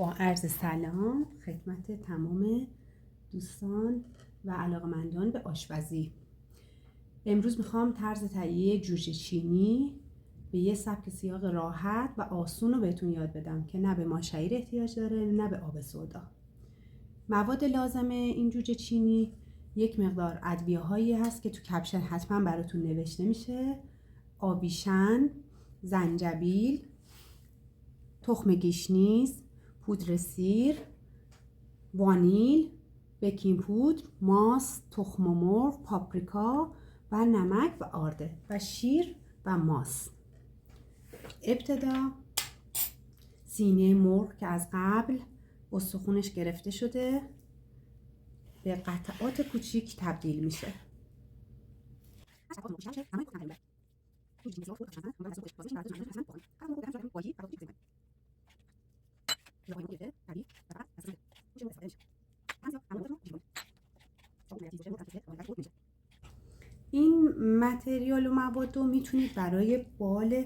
با عرض سلام خدمت تمام دوستان و علاقمندان به آشپزی. امروز میخوام طرز تهیه جوجه چینی به یه سبک سیاق راحت و آسون رو بهتون یاد بدم که نه به ماشعیر احتیاج داره نه به آب سودا. مواد لازم این جوجه چینی یک مقدار ادویه هایی هست که تو کپشن حتما براتون نوشته میشه: آبیشن، زنجبیل، تخم گیشنیز، پودر سیر، وانیل، بیکینگ پودر، ماست، تخم مرغ، پاپریکا و نمک و آرده و شیر و ماست. ابتدا سینه مرغ که از قبل استخونش گرفته شده به قطعات کوچیک تبدیل میشه. این متریال و مواد رو میتونید برای بال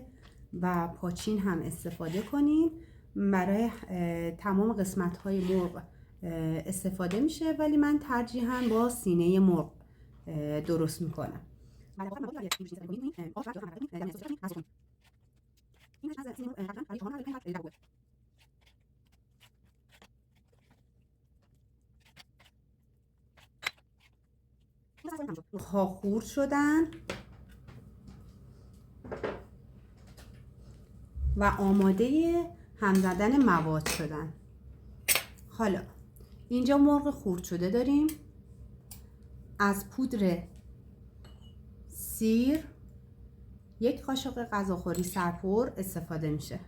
و پاچین هم استفاده کنید. برای تمام قسمت های مرغ استفاده میشه، ولی من ترجیحاً با سینه مرغ درست میکنم. ها خورد شدن و آماده هم زدن مواد شدن. حالا اینجا مرغ خورد شده داریم. از پودر سیر یک قاشق غذاخوری سرپر استفاده میشه.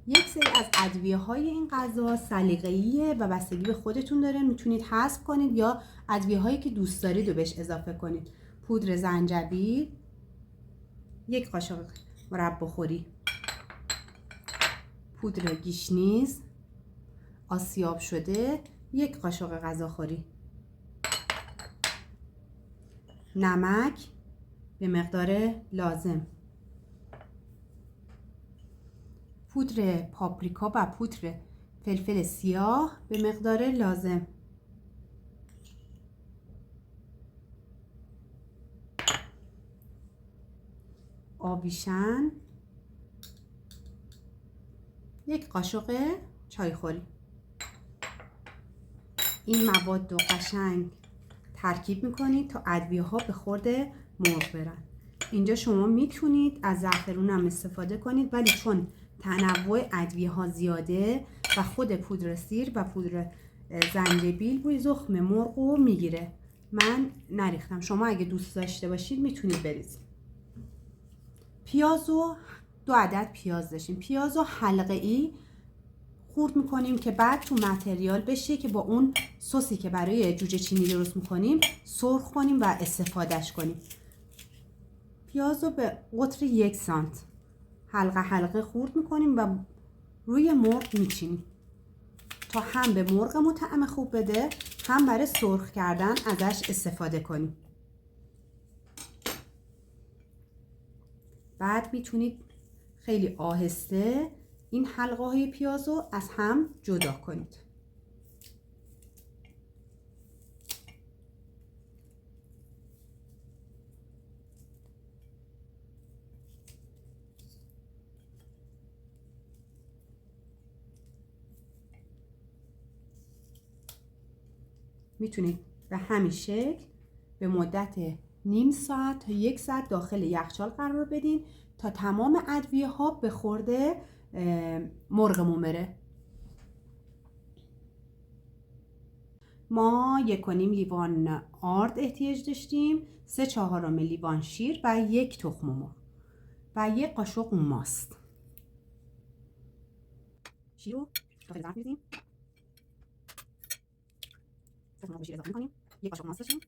یک سری از ادویه های این غذا سلیقه‌ایه و بستگی به خودتون داره، میتونید حذف کنید یا ادویه هایی که دوست دارید رو بهش اضافه کنید. پودر زنجبیل یک قاشق مرباخوری، پودر گیشنیز آسیاب شده یک قاشق غذاخوری، نمک به مقدار لازم، پودر پاپریکا و پودر فلفل سیاه به مقدار لازم، آبیشن یک قاشق چایخوری. این مواد رو قشنگ ترکیب میکنید تا ادویه ها به خورد مرغ برن. اینجا شما میتونید از زعفرون هم استفاده کنید، ولی چون تنوع ادویه ها زیاده و خود پودر سیر و پودر زنجبیل بوی زخم مرغ رو میگیره، من نریختم. شما اگه دوست داشته باشید میتونید بریزید. پیاز رو 2 عدد پیاز داشتیم. پیاز رو حلقه ای خورد میکنیم که بعد تو متریال بشه که با اون سسی که برای جوجه چینی درست میکنیم سرخ کنیم و استفادهش کنیم. پیاز رو به قطر 1 سانت حلقه حلقه خورد میکنیم و روی مرغ میچینیم تا هم به مرغمون طعم خوب بده، هم برای سرخ کردن ازش استفاده کنیم. بعد میتونید خیلی آهسته این حلقه های پیاز رو از هم جدا کنید. میتونید به همین شکل به مدت نیم ساعت تا 1 ساعت داخل یخچال قرار بدین تا تمام ادویه ها به خورده مرغمون بره. ما 1.5 لیوان آرد احتیاج داشتیم، 3/4 لیوان شیر و 1 تخم مرغ و 1 قاشق ماست. شیر رو داخل ظرف می‌ریزیم. تخم مرغ شیر اضافه می‌کنیم. 1 قاشق ماست داشتیم.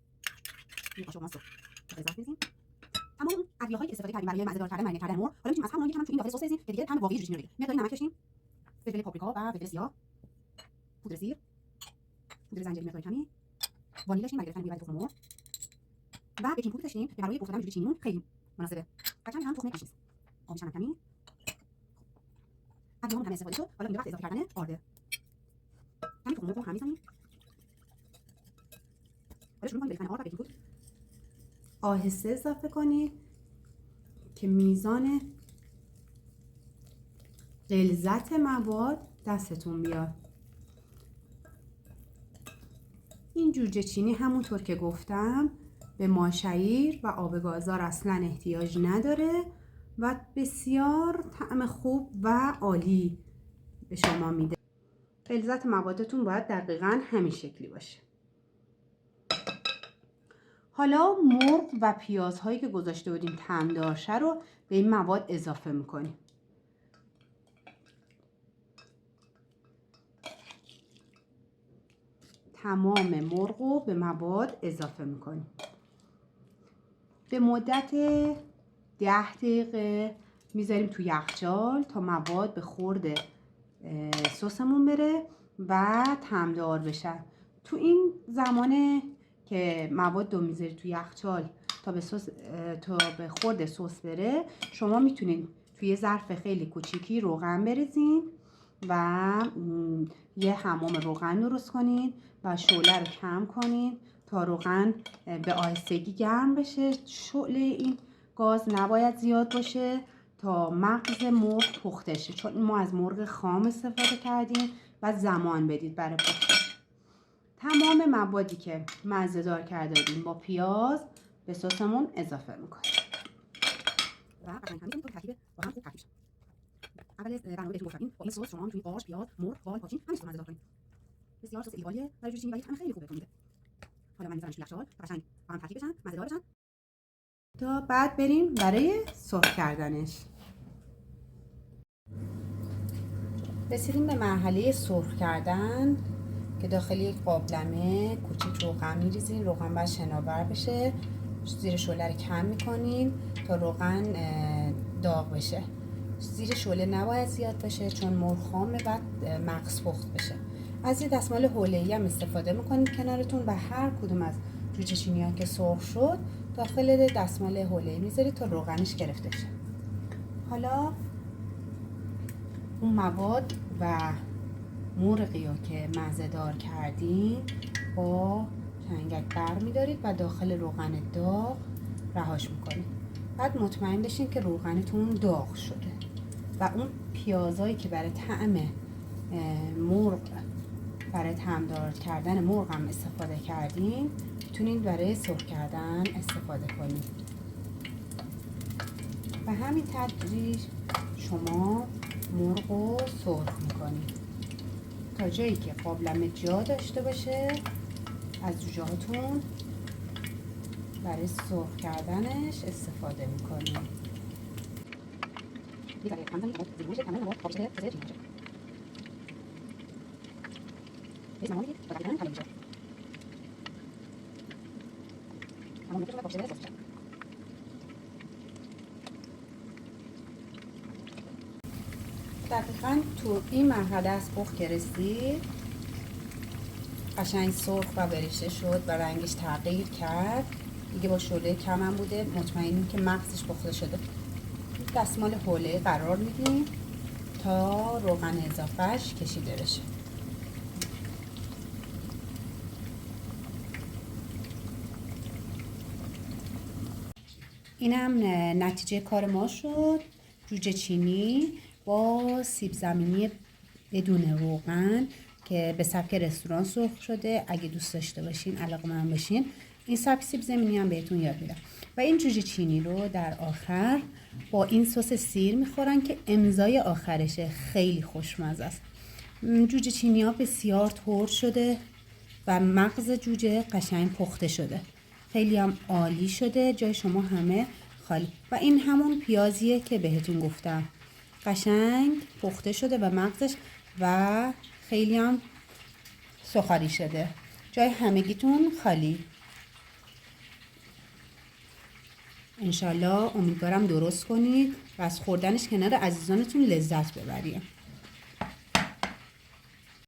1 قاشق ماست رو داخل ظرف می‌ریزیم. تمام اون ادویه‌هایی که استفاده کردیم برای مزه‌دار کردن مرینه کردن مرغ، حالا می‌تونیم از همون که هم تو این داخل سس بریزیم که دیگه طعم واقعی جوجه چینی رو بگیره. مقداری نمک داشتیم، فلفل پاپریکا و فلفل سیاه، پودر سیر، پودر زنجبیل مقدار کمی، وانیل داشتیم برای گرفتن بوی بعد تخم مرغ و بیکینگ پودر داشتیم که برای پخت کردن جوجه چینیمون خیلی مناسبه. و کمی هم تخم گیشنیز. آبیشن کمی. از همه استفاده شد. حالا اینجا وقت اضافه کردن آرده. همین تخم مرغ رو هم می‌زنیم. حالا شروع کنید به ریختن آرد و بیکینگ پودر. آهسته اضافه کنید که میزان غلظت مواد دستتون بیاد. این جوجه چینی همونطور که گفتم به ماشعیر و آب گازدار اصلا احتیاج نداره و بسیار طعم خوب و عالی به شما میده. غلظت موادتون باید دقیقاً همین شکلی باشه. حالا مرغ و پیازهایی که گذاشته بودیم طعمدارشه رو به این مواد اضافه میکنیم. تمام مرغ رو به مواد اضافه میکنیم. به مدت 10 دقیقه میذاریم تو یخچال تا مواد به خورد سسمون بره و طعمدار بشن. تو این زمان که مواد رو میذارید تو یخچال تا به خورد سس بره، شما میتونید توی یه ظرف خیلی کوچیکی روغن بریزین و یه حمام روغن درست کنین و شعله رو کم کنین تا روغن به آهستگی گرم بشه. شعله این گاز نباید زیاد باشه تا مغز مرغ پخته شه، چون ما از مرغ خام استفاده کردیم و زمان بدید برای پختش. تمام موادی که مزه دار کرده بودیم با پیاز به سسمون اضافه میکنیم و قشنگ همین ترکیب با هم خوب ترکیب. اول برنامه بهتون گفتم با این سس شما میتونید آرش، پیاز، مرغ، بال، پاچین همین رو مزه دار کنید. بسیار سس ایوالیه برای جوجه چینی و طعم خیلی خوب بهتون میده. حالا من میذارمش تو یخچال تا قشنگ با هم ترکیب بشن، مزه دار بشن تا بعد بریم برای سرخ کردنش. رسیدیم به مرحله سرخ کردن که داخل یک قابلمه کوچیک روغن میریزین. روغن باید شناور بشه. زیر شعله رو کم میکنین تا روغن داغ بشه. زیر شعله نباید زیاد بشه چون مرغ خامه و مغز پخت بشه. از یه دستمال حوله‌ای هم استفاده میکنید کنارتون و هر کدوم از جوجه چینی‌ها که سرخ شد داخل دستمال حوله‌ای میذارید تا روغنش گرفته شه. حالا اون مواد و مرغی رو که مزه دار کردین با چنگک بر میدارید و داخل روغن داغ رهاش میکنید. بعد مطمئن بشین که روغنتون داغ شده و اون پیازایی که برای طعم مرغ، برای طعمدار کردن مرغ هم استفاده کردین میتونید برای سرخ کردن استفاده کنید. و همین تدریج شما مرغ رو سرخ میکنید تا جایی که قابلمه جا داشته باشه از جوجه هاتون برای سرخ کردنش استفاده میکنید. دقیقاً تو این مرحله از پخت که رسید قشنگ سرخ و بریشه شد و رنگش تغییر کرد. دیگه با شعله کم هم بوده، مطمئنیم که مغزش پخته شده. دستمال حوله قرار میدیم تا روغن اضافهش کشیده بشه. اینم نتیجه کار ما شد. جوجه چینی با سیب زمینی بدون روغن که به سبک رستوران سرخ شده. اگه دوست داشته باشین، علاقه‌مند باشین، این سبک سیب زمینی هم بهتون یاد میدم. و این جوجه چینی رو در آخر با این سس سیر میخورن که امضای آخرشه. خیلی خوشمزه است. جوجه چینی ها بسیار ترش شده و مغز جوجه قشنگ پخته شده. خیلی هم عالی شده. جای شما همه خالی. و این همون پیازیه که بهتون گفتم، قشنگ پخته شده و مغزش و خیلی هم سوخاری شده. جای همگیتون خالی. انشالله امیدوارم درست کنید و از خوردنش کنار عزیزانتون لذت ببرید.